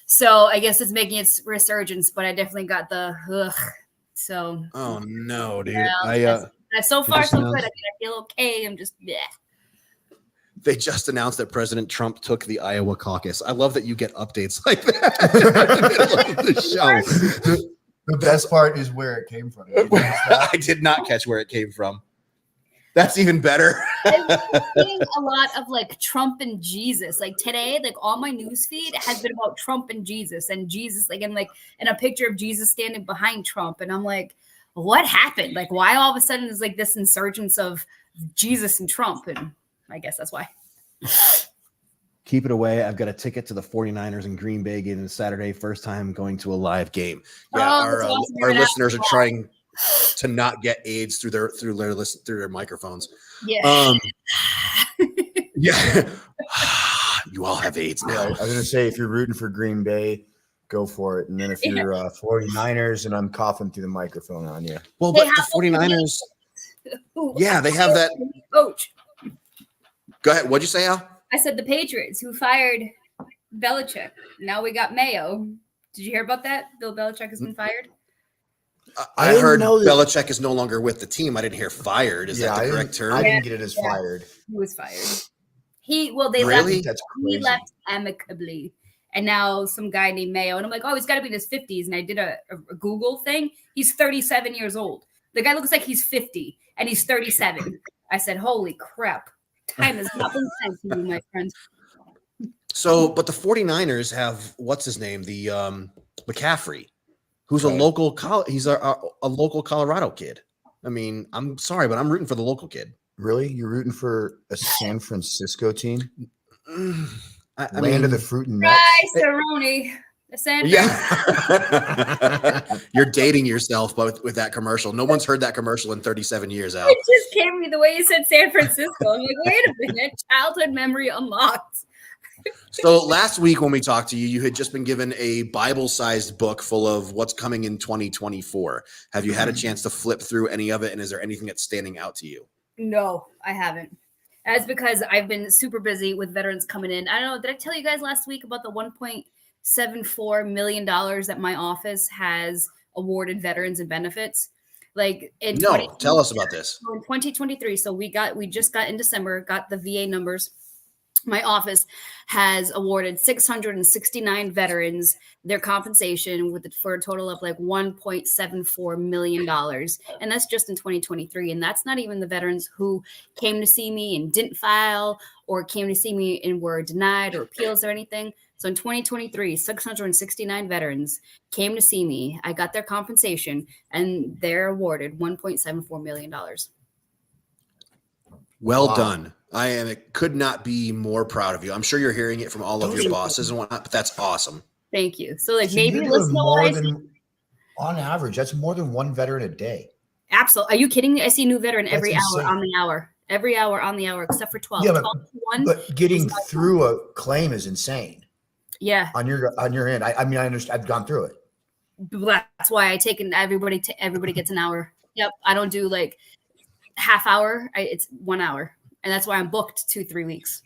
So I guess it's making its resurgence, but I definitely got the, ugh. So. Oh no, dude. Yeah, so far so good. I mean, I feel okay. I'm just, yeah. They just announced that President Trump took the Iowa caucus. I love that you get updates like that. The show. The best part is where it came from. I did not catch where it came from. That's even better. I've been seeing a lot of like Trump and Jesus. Like today, like all my news feed has been about Trump and Jesus, and a picture of Jesus standing behind Trump. And I'm like, what happened? Like, why all of a sudden is like this insurgence of Jesus and Trump? And I guess that's why. Keep it away. I've got a ticket to the 49ers in Green Bay game Saturday. First time going to a live game. Yeah, our listeners are trying to not get AIDS through their microphones. Yeah. Yeah. You all have AIDS now. Yeah, I was going to say, if you're rooting for Green Bay, go for it. And then if you're 49ers, and I'm coughing through the microphone on you. Well, but the 49ers, yeah, they have that. Coach. Go ahead. What'd you say, Al? I said the Patriots who fired Belichick. Now we got Mayo. Did you hear about that? Bill Belichick has been fired. I heard Belichick is no longer with the team. I didn't hear fired. Is that the correct term? I didn't get it as fired. He was fired. They really? left. He left amicably, and now some guy named Mayo. And I'm like, oh, he's got to be in his 50s. And I did a Google thing. He's 37 years old. The guy looks like he's 50, and he's 37. I said, holy crap. Time has not been sent to you, my friends. So, but the 49ers have, what's his name? The McCaffrey. who's a local he's a local Colorado kid. I mean, I'm sorry, but I'm rooting for the local kid. Really? You're rooting for a San Francisco team? I Land mean, of the fruit and nuts. Nice, Cerrone. Yeah. You're dating yourself with that commercial. No one's heard that commercial in 37 years, Al. It just came to me the way you said San Francisco. I'm like, wait a minute. Childhood memory unlocked. So last week when we talked to you, you had just been given a Bible-sized book full of what's coming in 2024. Have you had a chance to flip through any of it? And is there anything that's standing out to you? No, I haven't. That's because I've been super busy with veterans coming in. I don't know. Did I tell you guys last week about the $1.74 million that my office has awarded veterans and benefits? Like tell us about this. In 2023, so we just got in December, got the VA numbers. My office has awarded 669 veterans their compensation for a total of like $1.74 million. And that's just in 2023. And that's not even the veterans who came to see me and didn't file or came to see me and were denied or appeals or anything. So in 2023, 669 veterans came to see me. I got their compensation and they're awarded $1.74 million. Well done. Could not be more proud of you. I'm sure you're hearing it from all of your bosses and whatnot, but that's awesome. Thank you. So maybe listen on average, that's more than one veteran a day. Absolutely. Are you kidding me? I see a new veteran every hour on the hour. Every hour on the hour, except for 12. Yeah, 12 to 1 but getting through a claim is insane. Yeah. On your end. I mean, I understand. I've gone through it. That's why I take everybody gets an hour. Yep. I don't do like half hour. It's 1 hour. And that's why I'm booked 2-3 weeks.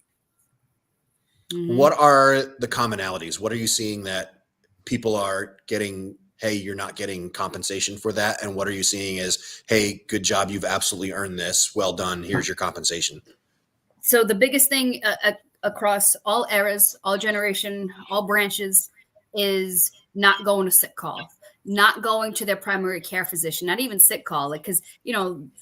Mm-hmm. What are the commonalities? What are you seeing that people are getting? Hey, you're not getting compensation for that. And what are you seeing as, hey, good job. You've absolutely earned this. Well done. Here's your compensation. So the biggest thing across all eras, all generation, all branches is not going to sick call. Not going to their primary care physician, not even sick call. Like, because,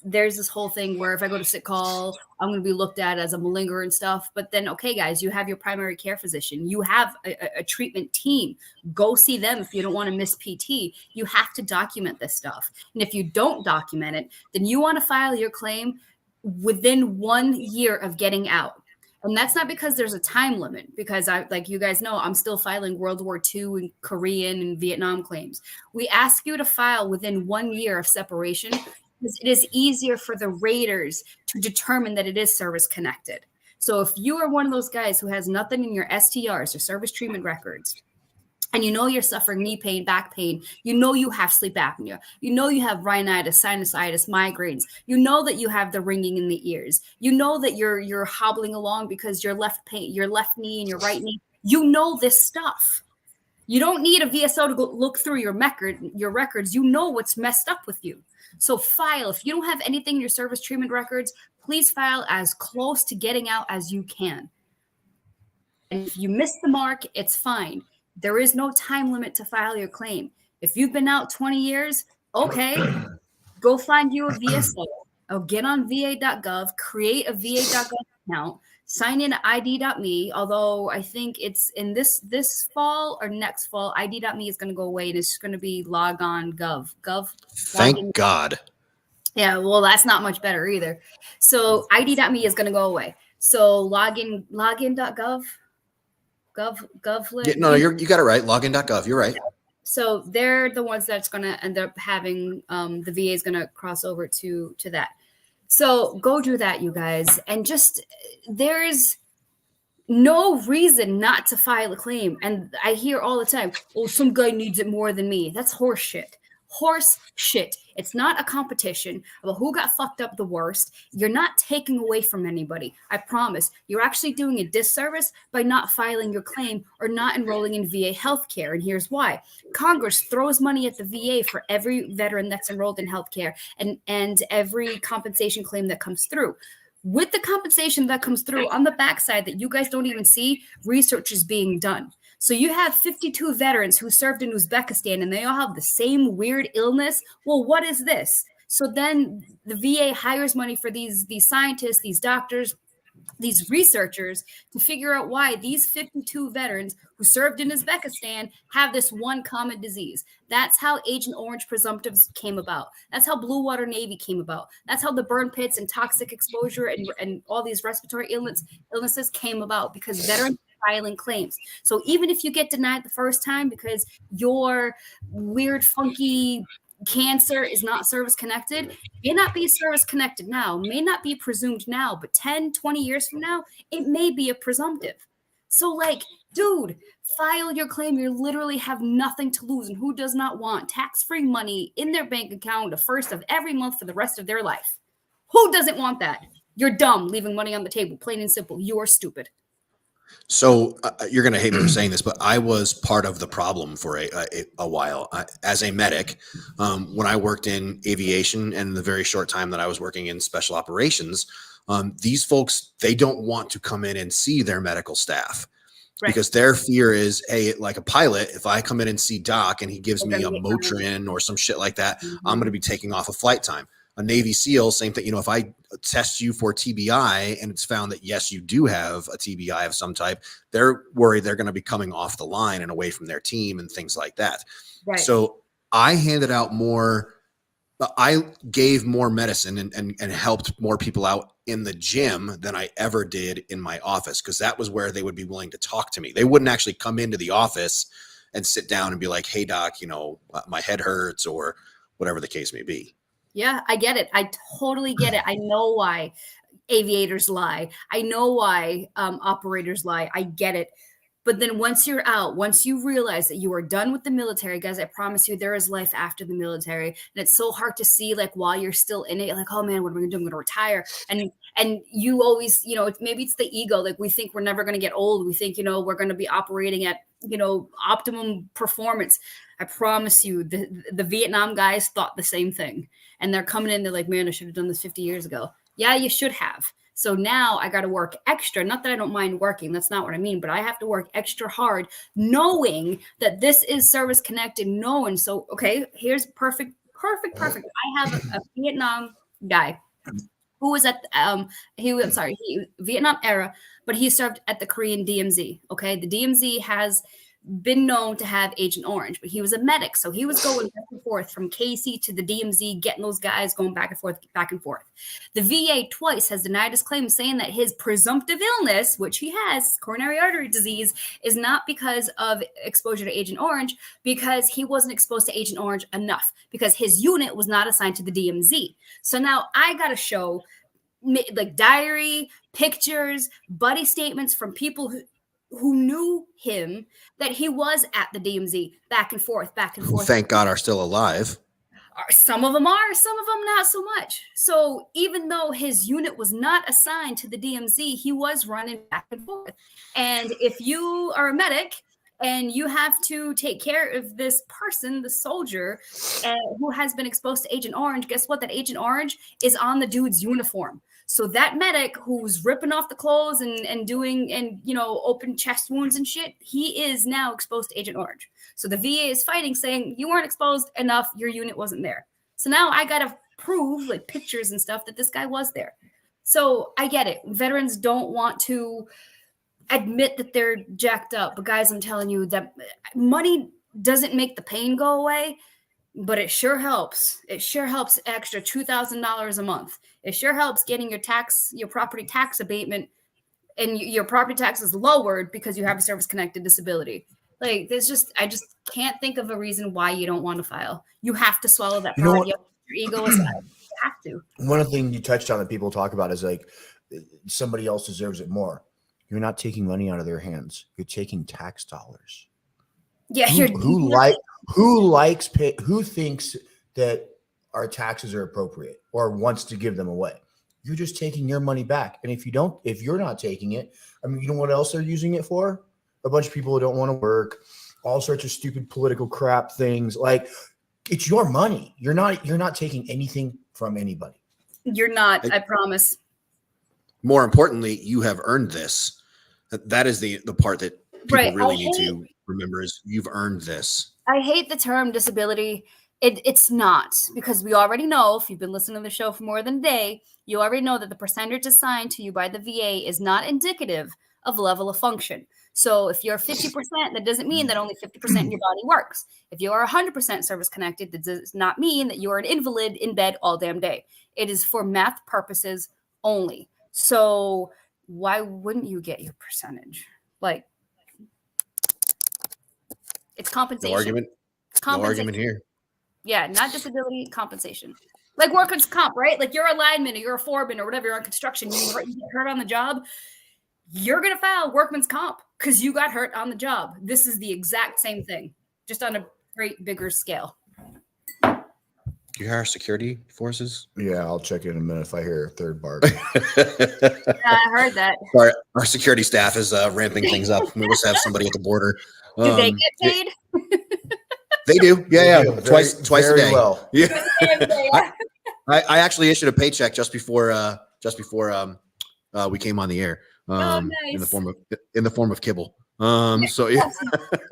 there's this whole thing where if I go to sick call, I'm going to be looked at as a malingerer and stuff. But then, okay, guys, you have your primary care physician. You have a treatment team. Go see them if you don't want to miss PT. You have to document this stuff. And if you don't document it, then you want to file your claim within 1 year of getting out. And that's not because there's a time limit, because like you guys know, I'm still filing World War II and Korean and Vietnam claims. We ask you to file within 1 year of separation because it is easier for the raters to determine that it is service connected. So if you are one of those guys who has nothing in your STRs or service treatment records, and you're suffering knee pain, back pain, you have sleep apnea, you have rhinitis, sinusitis, migraines, that you have the ringing in the ears, that you're hobbling along because your left knee and your right knee, this stuff. You don't need a VSO to go look through your records. What's messed up with you. So file. If you don't have anything in your service treatment records, please file as close to getting out as you can. And if you miss the mark, it's fine. There is no time limit to file your claim. If you've been out 20 years, okay, go find you a VSO. Or get on va.gov, create a va.gov account, sign in at id.me, although I think it's in this fall or next fall, id.me is going to go away and it's just going to be log on gov. Thank God. Yeah, well, that's not much better either. So id.me is going to go away. So login.gov. You got it right. Login.gov. You're right. So they're the ones that's going to end up having the VA is going to cross over to that. So go do that, you guys. And just there's no reason not to file a claim. And I hear all the time, oh, some guy needs it more than me. That's horse shit. Horse shit. It's not a competition about who got fucked up the worst. You're not taking away from anybody. I promise. You're actually doing a disservice by not filing your claim or not enrolling in VA healthcare. And here's why. Congress throws money at the VA for every veteran that's enrolled in healthcare and every compensation claim that comes through. With the compensation that comes through on the backside that you guys don't even see, research is being done. So you have 52 veterans who served in Uzbekistan and they all have the same weird illness. Well, what is this? So then the VA hires money for these scientists, these doctors, these researchers to figure out why these 52 veterans who served in Uzbekistan have this one common disease. That's how Agent Orange presumptives came about. That's how Blue Water Navy came about. That's how the burn pits and toxic exposure and all these respiratory illnesses came about, because veterans are filing claims. So even if you get denied the first time because your weird, funky cancer is not service connected, may not be service connected now, may not be presumed now, but 10, 20 years from now, it may be a presumptive. So like, dude, file your claim. You literally have nothing to lose. And who does not want tax-free money in their bank account the first of every month for the rest of their life? Who doesn't want that? You're dumb leaving money on the table, plain and simple. You're stupid. So you're going to hate me for saying this, but I was part of the problem for a while. As a medic, when I worked in aviation and the very short time that I was working in special operations, these folks, they don't want to come in and see their medical staff. Right. Because their fear is, hey, like a pilot, if I come in and see Doc and he gives me a Motrin or some shit like that, I'm going to be taking off a flight time. A Navy SEAL, same thing. You know, if I test you for TBI and it's found that, yes, you do have a TBI of some type, they're worried they're going to be coming off the line and away from their team and things like that. Right. So I handed out more, I gave more medicine and helped more people out in the gym than I ever did in my office, because that was where they would be willing to talk to me. They wouldn't actually come into the office and sit down and be like, hey, Doc, you know, my head hurts or whatever the case may be. Yeah, I get it. I totally get it. I know why aviators lie. I know why operators lie. I get it. But then once you're out, once you realize that you are done with the military, guys, I promise you there is life after the military. And it's so hard to see, like, while you're still in it, like, oh man, what am I going to do? I'm going to retire. And you always, you know, maybe it's the ego. Like, we think we're never going to get old. We think, you know, we're going to be operating at, you know, optimum performance. I promise you, the Vietnam guys thought the same thing. And they're coming in, they're like, man, I should have done this 50 years ago. Yeah, you should have. So now I got to work extra. Not that I don't mind working. That's not what I mean. But I have to work extra hard, knowing that this is service connected, knowing. So, okay, here's perfect. I have a Vietnam guy who was at, Vietnam era, but he served at the Korean DMZ. Okay. The DMZ has been known to have Agent Orange, but he was a medic. So he was going back and forth from KC to the DMZ, getting those guys going back and forth. The VA twice has denied his claim, saying that his presumptive illness, which he has, coronary artery disease, is not because of exposure to Agent Orange, because he wasn't exposed to Agent Orange enough, because his unit was not assigned to the DMZ. So now I got to show like diary, pictures, buddy statements from people who knew him, that he was at the DMZ back and forth. Who, thank God, are still alive. Some of them are, some of them not so much. So even though his unit was not assigned to the DMZ, he was running back and forth. And if you are a medic and you have to take care of this person, the soldier, who has been exposed to Agent Orange, guess what? That Agent Orange is on the dude's uniform. So that medic who's ripping off the clothes and doing, and, you know, open chest wounds and shit, he is now exposed to Agent Orange. So the VA is fighting, saying you weren't exposed enough, your unit wasn't there. So now I got to prove, like, pictures and stuff that this guy was there. So I get it. Veterans don't want to admit that they're jacked up. But guys, I'm telling you that money doesn't make the pain go away, but it sure helps. It sure helps extra $2,000 a month. It sure helps getting your property tax abatement and your property tax is lowered because you have a service-connected disability. Like, I just can't think of a reason why you don't want to file. You have to swallow that pride. Your ego aside. You have to. One of the things you touched on that people talk about is, like, somebody else deserves it more. You're not taking money out of their hands. You're taking tax dollars. Yeah, who thinks that our taxes are appropriate or wants to give them away? You're just taking your money back. And if you're not taking it, I mean, you know what else they're using it for? A bunch of people who don't want to work, all sorts of stupid political crap things. Like, it's your money. You're not taking anything from anybody. You're not, I promise. More importantly, you have earned this. That is the part that people really need to remember, is you've earned this. I hate the term disability It's not, because we already know, if you've been listening to the show for more than a day, you already know that the percentage assigned to you by the VA is not indicative of level of function. So if you're 50%, that doesn't mean that only 50% of your body works. If you are 100% service connected, that does not mean that you are an invalid in bed all damn day. It is for math purposes only. So why wouldn't you get your percentage? Like, it's compensation. No argument. It's compensation. No argument here. Yeah, not disability, compensation. Like workers' comp, right? Like you're a lineman or you're a foreman or whatever, you're on construction, you get hurt on the job, you're going to file workman's comp because you got hurt on the job. This is the exact same thing, just on a great bigger scale. You hire security forces? Yeah, I'll check in a minute if I hear a third bark. Yeah, I heard that. Our security staff is ramping things up. We must have somebody at the border. Do they get paid? They do. Yeah, They do. Twice a day. Well. Yeah. I actually issued a paycheck just before we came on the air. Nice. In the form of kibble. So yeah.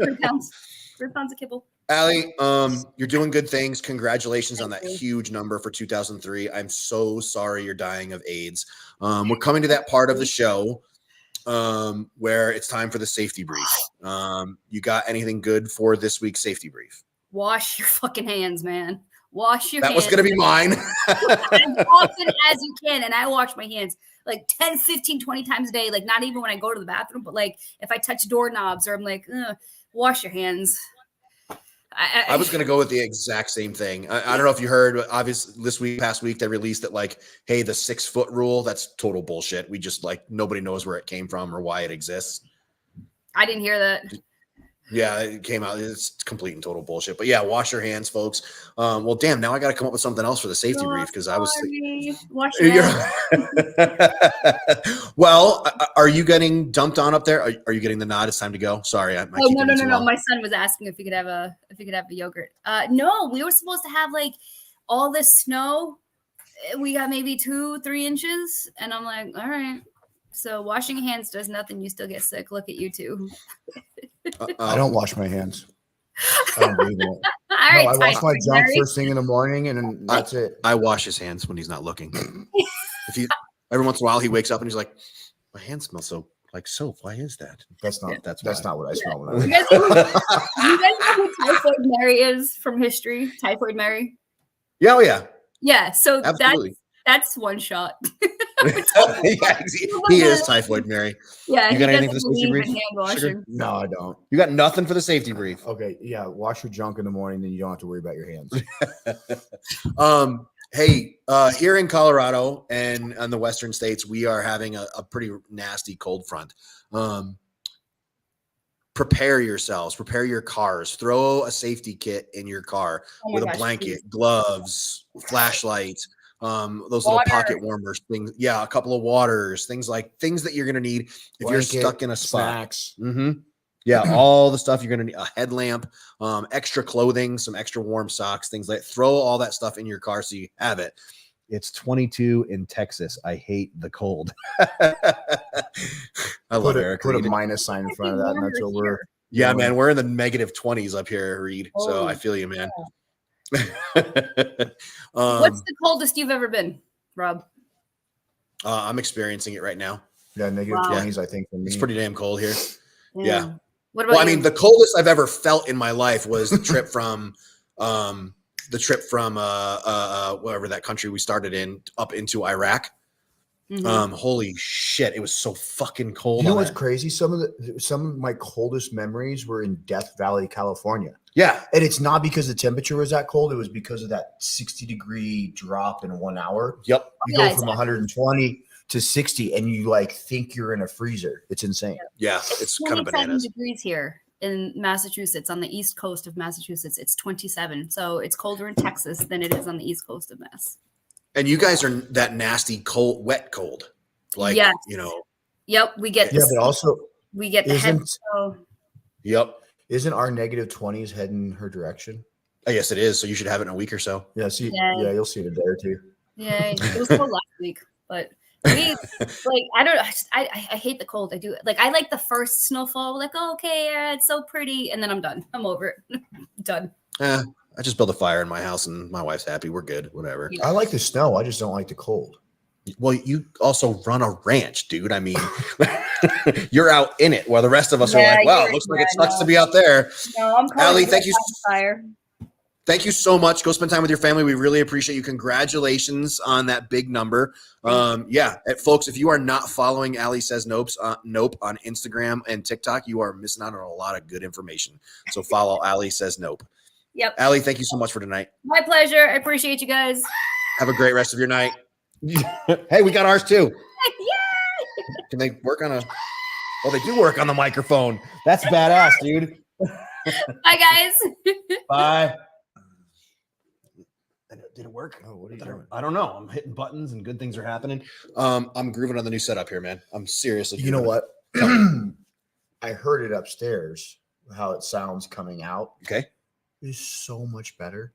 3 pounds. 3 pounds of kibble. Allie, you're doing good things. Congratulations on that huge number for 2003. I'm so sorry you're dying of AIDS. We're coming to that part of the show where it's time for the safety brief. You got anything good for this week's safety brief? Wash your fucking hands, man. Wash your hands. That was going to be mine. As often as you can. And I wash my hands like 10, 15, 20 times a day. Like not even when I go to the bathroom, but like if I touch doorknobs or I'm like, wash your hands. I was going to go with the exact same thing. I don't know if you heard, but obviously past week, they released that like, hey, the 6-foot rule, that's total bullshit. We just like, nobody knows where it came from or why it exists. I didn't hear that. Yeah, it came out. It's complete and total bullshit. But yeah, wash your hands, folks. Well, damn, now I got to come up with something else for the safety brief because I was wash your hands. Well, are you getting dumped on up there? Are you getting the nod? It's time to go. Sorry, no. My son was asking if he could have a yogurt. No, we were supposed to have like all this snow. We got maybe 2-3 inches, and I'm like, all right. So washing hands does nothing. You still get sick. Look at you two. I don't wash my hands. I don't believe in it. I wash my junk first thing in the morning, and that's it. I wash his hands when he's not looking. Every once in a while he wakes up and he's like, my hands smell so like soap. Why is that? That's not what I smell when I you guys know who Typhoid Mary is from history? Typhoid Mary. Yeah, oh yeah. Yeah. So absolutely. That's one shot. Yeah, he is Typhoid Mary. Yeah. You got anything for the safety brief? No, I don't. You got nothing for the safety brief. Okay. Yeah. Wash your junk in the morning, then you don't have to worry about your hands. Hey, here in Colorado and on the western states, we are having a pretty nasty cold front. Prepare yourselves, prepare your cars, throw a safety kit in your car with a blanket, gloves, flashlight, those little pocket warmers, things. Yeah, a couple of waters, things that you're gonna need if you're stuck in a spot. Snacks. Mm-hmm. Yeah, all the stuff you're gonna need: a headlamp, extra clothing, some extra warm socks, things like. Throw all that stuff in your car so you have it. It's 22 in Texas. I hate the cold. I love Eric. Put a minus sign in front of that, and that's what we're. Yeah, man, we're in the negative 20s up here, Reed. So I feel you, man. What's the coldest you've ever been, Rob? I'm experiencing it right now. Yeah, negative 20s. I think for me, it's pretty damn cold here. Yeah. What about you? I mean, the coldest I've ever felt in my life was the trip from wherever that country we started in up into Iraq. Mm-hmm. Holy shit, it was so fucking cold. You know what's crazy? Some of my coldest memories were in Death Valley, California. Yeah. And it's not because the temperature was that cold, it was because of that 60-degree drop in 1 hour. Yep. You go from 120 to 60 and you like think you're in a freezer. It's insane. Yeah, it's kind of bananas. 27 degrees here in Massachusetts, on the east coast of Massachusetts. It's 27. So it's colder in Texas than it is on the east coast of Mass. And you guys are that nasty cold, wet cold. Like, yes. Yep, we get but also we get the head. Yep. Isn't our negative 20s heading her direction? I guess it is. So you should have it in a week or so. Yeah, you'll see it in a day or two. Yeah, it was cold last week, but I hate the cold. I do. Like, I like the first snowfall. Like, oh, okay, it's so pretty, and then I'm done. I'm over it. Done. I just built a fire in my house and my wife's happy. We're good. Whatever. I like the snow. I just don't like the cold. Well, you also run a ranch, dude. I mean, you're out in it while the rest of us are like, wow, it looks like it sucks to be out there. No, I'm Allie, thank you. Fire. Thank you so much. Go spend time with your family. We really appreciate you. Congratulations on that big number. Folks, if you are not following Allie Says Nope on Instagram and TikTok, you are missing out on a lot of good information. So follow Allie Says Nope. Yep. Allie, thank you so much for tonight. My pleasure. I appreciate you guys. Have a great rest of your night. Hey, we got ours too. Yay! Can they work on Oh, they do work on the microphone. That's badass, dude. Bye, guys. Bye. Did it work? Oh, what are you doing? I don't know. I'm hitting buttons and good things are happening. I'm grooving on the new setup here, man. I'm seriously. You know what? I heard it upstairs, how it sounds coming out. Okay. It's so much better.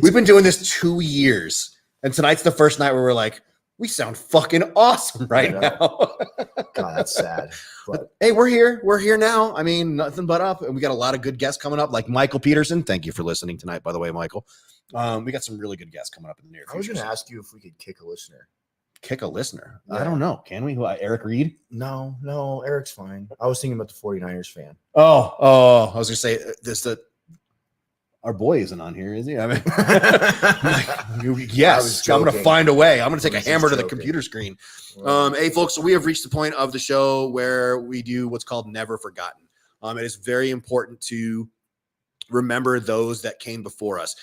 We've been doing this 2 years. And tonight's the first night where we're like, we sound fucking awesome right now. God, that's sad. But hey, we're here. We're here now. I mean, nothing but up. And we got a lot of good guests coming up, like Michael Peterson. Thank you for listening tonight, by the way, Michael. We got some really good guests coming up in the near future. I was going to ask you if we could kick a listener. Kick a listener? Yeah. I don't know. Can we? Eric Reed? No, Eric's fine. I was thinking about the 49ers fan. Oh, I was going to say our boy isn't on here, is he? I mean, yes, I'm going to find a way. I'm going to take a hammer to the computer screen. Hey, folks, so we have reached the point of the show where we do what's called Never Forgotten. It is very important to remember those that came before us.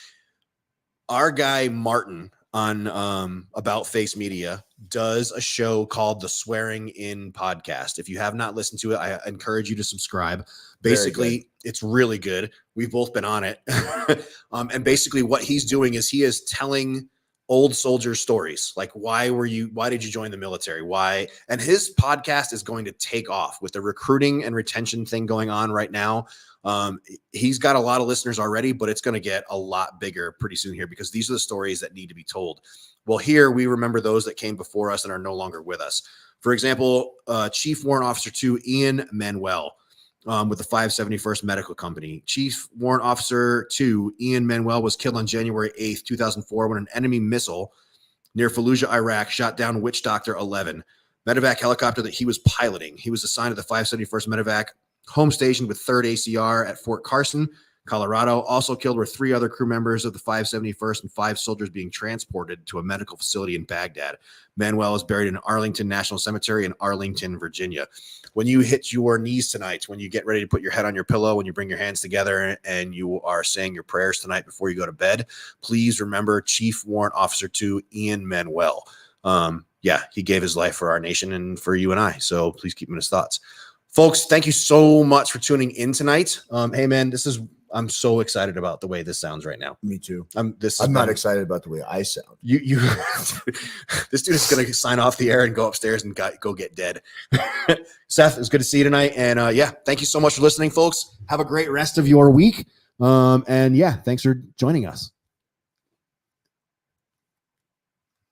Our guy, Martin, on About Face Media, does a show called the Swearing In Podcast. If you have not listened to it, I encourage you to subscribe. Basically, it's really good. We've both been on it. And basically what he's doing is he is telling old soldier stories. Like, why did you join the military? Why? And his podcast is going to take off with the recruiting and retention thing going on right now. He's got a lot of listeners already, but it's going to get a lot bigger pretty soon here because these are the stories that need to be told. Well, here we remember those that came before us and are no longer with us. For example, Chief Warrant Officer 2 Ian Manuel with the 571st Medical Company. Chief Warrant Officer 2 Ian Manuel was killed on January 8th, 2004 when an enemy missile near Fallujah, Iraq shot down Witch Doctor 11 medevac helicopter that he was piloting. He was assigned to the 571st Medevac home station with 3rd ACR at Fort Carson, Colorado. Also killed were 3 other crew members of the 571st and 5 soldiers being transported to a medical facility in Baghdad. Manuel is buried in Arlington National Cemetery in Arlington, Virginia. When you hit your knees tonight, when you get ready to put your head on your pillow, when you bring your hands together and you are saying your prayers tonight before you go to bed, please remember Chief Warrant Officer 2 Ian Manuel. He gave his life for our nation and for you and I. So please keep him in his thoughts. Folks, thank you so much for tuning in tonight. Hey, man, I'm so excited about the way this sounds right now. Me too. I'm not excited about the way I sound. You this dude is going to sign off the air and go upstairs and go get dead. Seth, it's good to see you tonight. And thank you so much for listening, folks. Have a great rest of your week. Thanks for joining us.